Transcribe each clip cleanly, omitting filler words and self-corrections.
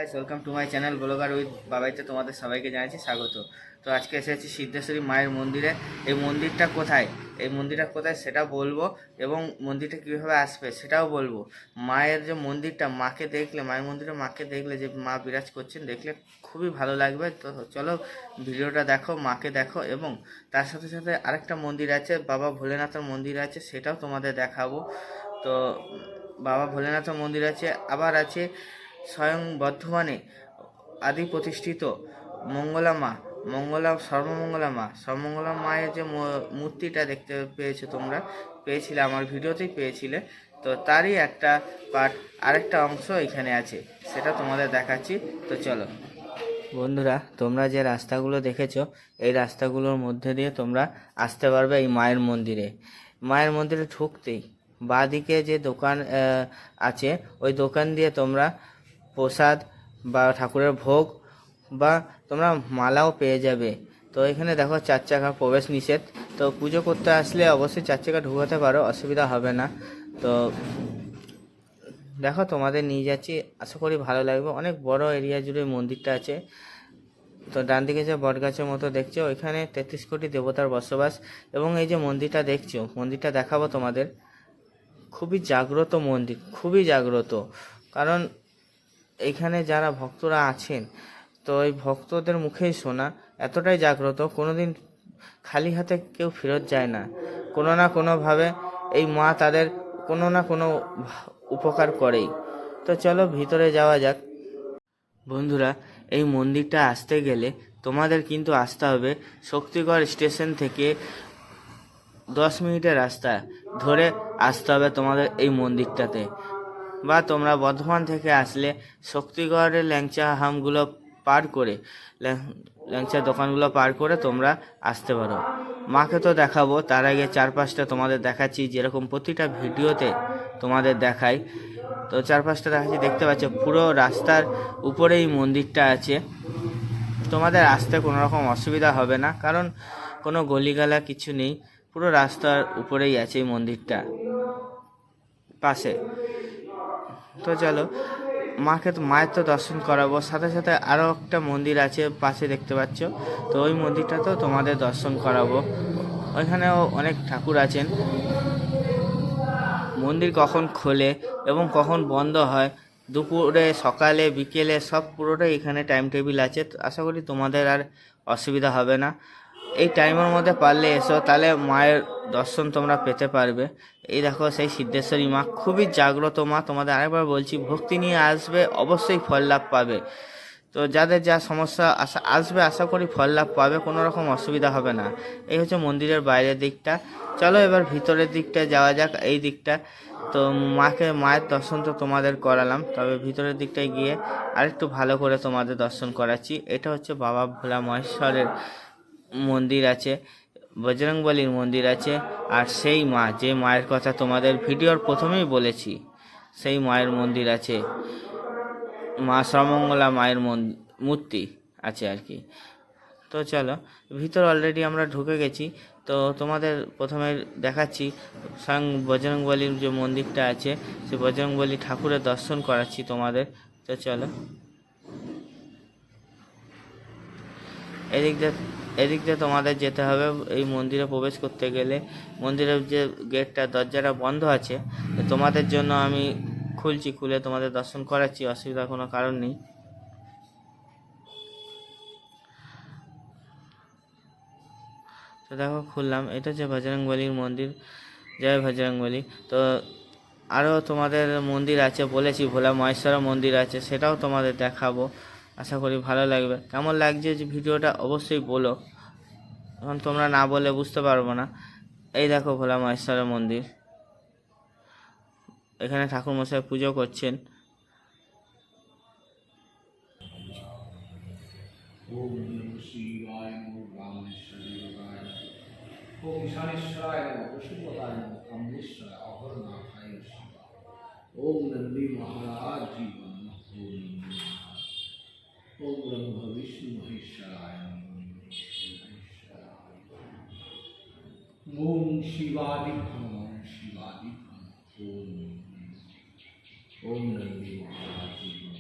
Guys, welcome to my channel blogger with বাবাইতে তোমাদের সবাইকে জানাচ্ছি স্বাগত। তো আজকে এসেছি সিদ্ধেশ্বরী মায়ের মন্দিরে। এই মন্দিরটা কোথায় সেটা বলবো, এবং মন্দিরটা কীভাবে আসবে সেটাও বলবো। মায়ের যে মন্দিরটা, মায়ের মন্দিরে মাকে দেখলে, যে মা বিরাজ করছেন, দেখলে খুবই ভালো লাগবে। তো চলো ভিডিওটা দেখো, মাকে দেখো, এবং তার সাথে সাথে আরেকটা মন্দির আছে, বাবা ভোলেনাথের মন্দির আছে, সেটাও তোমাদের দেখাবো। তো বাবা ভোলেনাথের মন্দির আছে, আবার আছে স্বয়ং বর্ধমানে আদি প্রতিষ্ঠিত সর্বমঙ্গলা মায়ের যে মূর্তিটা দেখতে পেয়েছিলে আমার ভিডিওতেই পেয়েছিলে। তো তারই একটা পার্ট, আরেকটা অংশ এখানে আছে, সেটা তোমাদের দেখাচ্ছি। তো চলো বন্ধুরা, তোমরা যে রাস্তাগুলো দেখেছো, এই রাস্তাগুলোর মধ্যে দিয়ে তোমরা আসতে পারবে এই মায়ের মন্দিরে ঢুকতেই বাঁদিকে যে দোকান আছে, ওই দোকান দিয়ে তোমরা প্রসাদ বা ঠাকুরের ভোগ বা তোমরা মালাও পেয়ে যাবে। তো এখানে দেখো 4 চাকা প্রবেশ নিষেধ, তো পুজো করতে আসলে অবশ্যই 4 চাকা ঢুকাতে পারো, অসুবিধা হবে না। তো দেখো তোমাদের নিয়ে যাচ্ছি, আশা করি ভালো লাগবে। অনেক বড় এরিয়া জুড়ে মন্দিরটা আছে। তো ডান দিকে যে বটগাছের মতো দেখছো, ওইখানে 33 কোটি দেবতার বসবাস। এবং এই যে মন্দিরটা দেখছো, মন্দিরটা দেখাবো তোমাদের। খুবই জাগ্রত, কারণ এইখানে যারা ভক্তরা আছেন, তো এই ভক্তদের মুখেই শোনা, এতটাই জাগ্রত, কোনোদিন খালি হাতে কেউ ফেরত যায় না। কোনো না কোনোভাবে এই মা তাদের কোনো না কোনো উপকার করেই। তো চলো ভিতরে যাওয়া যাক। বন্ধুরা, এই মন্দিরটা আসতে গেলে তোমাদের কিন্তু আসতে হবে শক্তিগড় স্টেশন থেকে 10 মিনিটের রাস্তা ধরে আসতে হবে তোমাদের এই মন্দিরটাতে। বা তোমরা বর্ধমান থেকে আসলে শক্তিগড়ের ল্যাংচা হামগুলো পার করে, ল্যাংচা দোকানগুলো পার করে তোমরা আসতে পারো। মাকে তো দেখাবো, তার আগে চারপাশটা তোমাদের দেখাচ্ছি, যেরকম প্রতিটা ভিডিওতে তোমাদের দেখাই। তো চারপাশটা দেখাচ্ছি, দেখতে পাচ্ছ পুরো রাস্তার উপরেই মন্দিরটা আছে। তোমাদের আসতে কোনো রকম অসুবিধা হবে না, কারণ কোনো গলিগালা কিছু নেই, পুরো রাস্তার উপরেই আছে এই মন্দিরটা পাশে। তো চলো মায়ের তো দর্শন করাবো, সাথে সাথে আরও একটা মন্দির আছে পাশে, দেখতে পাচ্ছ। তো ওই মন্দিরটাতেও তোমাদের দর্শন করাবো। ওইখানেও অনেক ঠাকুর আছেন। মন্দির কখন খোলে এবং কখন বন্ধ হয়, দুপুরে, সকালে, বিকেলে, সব পুরোটাই এখানে টাইম টেবিল আছে। তো আশা করি তোমাদের আর অসুবিধা হবে না। এই টাইমের মধ্যে পারলে এসো, তাহলে মায়ের দর্শন তোমরা পেতে পারবে। এই দেখো সেই সিদ্ধেশ্বরী মা, খুবই জাগ্রত মা। তোমাদের আরেকবার বলছি, ভক্তি নিয়ে আসবে, অবশ্যই ফল লাভ পাবে। তো যাদের যা সমস্যা আসবে, আশা করি ফল লাভ পাবে, কোনো রকম অসুবিধা হবে না। এই হচ্ছে মন্দিরের বাইরের দিকটা। চলো এবার ভিতরের দিকটা যাওয়া যাক, এই দিকটা। তো মায়ের দর্শন তো তোমাদের করালাম, তবে ভিতরের দিকটায় গিয়ে আরেকটু ভালো করে তোমাদের দর্শন করাচ্ছি। এটা হচ্ছে বাবা ভোলা মহেশ্বরের মন্দির আছে, বজরংবলীর মন্দির আছে, আর সেই মা, যে মায়ের কথা তোমাদের ভিডিওর প্রথমেই বলেছি, সেই মায়ের মন্দির আছে। মা সর্বমঙ্গলা মায়ের মূর্তি আছে আর কি। তো চলো ভিতর, অলরেডি আমরা ঢুকে গেছি। তো তোমাদের প্রথমে দেখাচ্ছি স্বয়ং বজরংবলীর যে মন্দিরটা আছে, সেই বজরংবলী ঠাকুরের দর্শন করাচ্ছি তোমাদের। তো চলো এদিক দিয়ে তোমাদের যেতে হবে। এই মন্দিরে প্রবেশ করতে গেলে মন্দিরের যে গেটটা, দরজাটা বন্ধ আছে, তোমাদের জন্য আমি খুলে তোমাদের দর্শন করাচ্ছি, অসুবিধার কোনো কারণ নেই। তো দেখো খুললাম, এটা হচ্ছে বজরংবলীর মন্দির। জয় বজরংবলী। তো আরও তোমাদের মন্দির আছে, বলেছি ভোলা মহেশ্বর মন্দির আছে, সেটাও তোমাদের দেখাবো। আশা করি ভালো লাগবে। কেমন লাগছে যে ভিডিওটা অবশ্যই বলো, এখন তোমরা না বলে বুঝতে পারবো না। এই দেখো ভোলা মহেশ্বরের মন্দির, এখানে ঠাকুরমশাই পুজো করছেন। ওম নমঃ শিবায় নমঃ রামেশ্বরায় ওম ঈশানেশ্বরায় নমঃ পশুপতায় নমঃ কামলেশ্বরায় অহরনাথায় শিবা ওম নন্দী মহারাজ জীবন ওম ব্রহ্ম বিষ্ণু মহেশ্বরায় ওম শিবাদিভ্যম ওম ওম নন্দী মহারাজ জীবন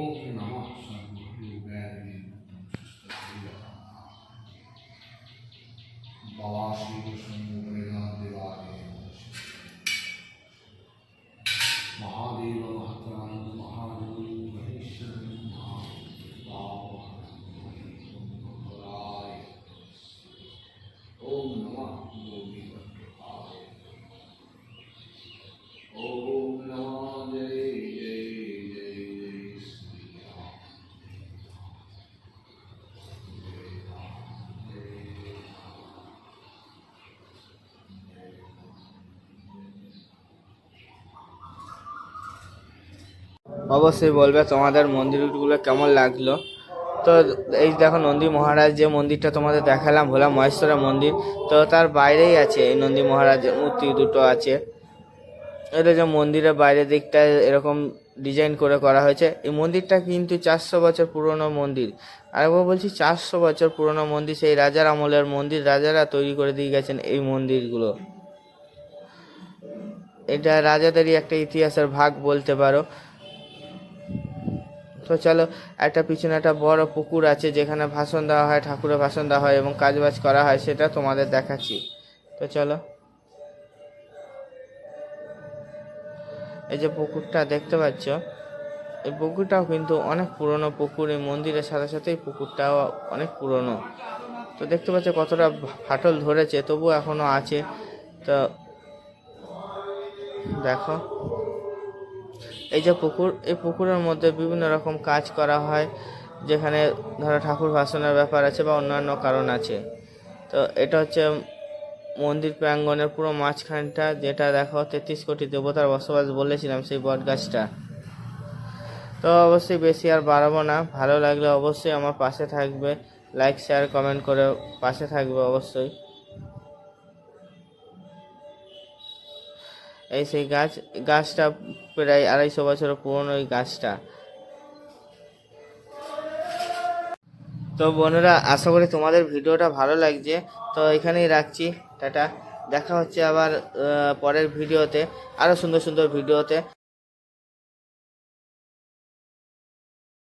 ओम नमः सर्वभूतैः बाबा श्री कृष्ण देवालय महादेव महात्राण महादेव महेश्वर महाराय ओम नमः योगी ओम नमः जय जय जय जय श्री राम অবশ্যই বলবে তোমাদের মন্দিরগুলো কেমন লাগলো। তো এই দেখো নন্দী মহারাজ যে মন্দিরটা তোমাদের দেখালাম ভোলা মহেশ্বরের মন্দির, তো তার বাইরেই আছে এই নন্দী মহারাজের মূর্তি দুটো আছে। এটা যে মন্দিরের বাইরের দিকটা এরকম ডিজাইন করে করা হয়েছে। এই মন্দিরটা কিন্তু 400 বছর পুরনো মন্দির। আরেকবার বলছি 400 বছর পুরনো মন্দির, সেই রাজার আমলের মন্দির, রাজারা তৈরি করে দিয়ে গেছেন এই মন্দিরগুলো। এটা রাজাদেরই একটা ইতিহাসের ভাগ বলতে পারো। তো চলো, একটা পিছনে একটা বড় পুকুর আছে যেখানে ভাষণ দেওয়া হয়, ঠাকুরের ভাষণ দেওয়া হয় এবং কাজবাজ করা হয়, সেটা তোমাদের দেখাচ্ছি। তো চলো, এই যে পুকুরটা দেখতে পাচ্ছ, এই পুকুরটাও কিন্তু অনেক পুরনো পুকুর। এই মন্দিরের সাথে সাথে এই পুকুরটাও অনেক পুরনো। তো দেখতে পাচ্ছ কতটা ফাটল ধরেছে, তবু এখনো আছে। তো দেখো এই যে পুকুর, এই পুকুরের মধ্যে বিভিন্ন রকম কাজ করা হয়, যেখানে ধরো ঠাকুর ভাষণের ব্যাপার আছে বা অন্যান্য কারণ আছে। তো এটা হচ্ছে মন্দির প্রাঙ্গণের পুরো মাঝখানটা, যেটা দেখো 33 কোটি দেবতার বসবাস বলেছিলাম, সেই বট গাছটা। তো অবশ্যই বেশি আর বাড়াবো না, ভালো লাগলে অবশ্যই আমার পাশে থাকবে, লাইক শেয়ার কমেন্ট করে পাশে থাকবে অবশ্যই। এই সেই গাছটা প্রায় 250 বছরের পুরনো এই গাছটা। তো বন্ধুরা, আশা করি তোমাদের ভিডিওটা ভালো লাগছে। তো এখানেই রাখছি, টাটা। দেখা হচ্ছে আবার পরের ভিডিওতে, আরও সুন্দর সুন্দর ভিডিওতে।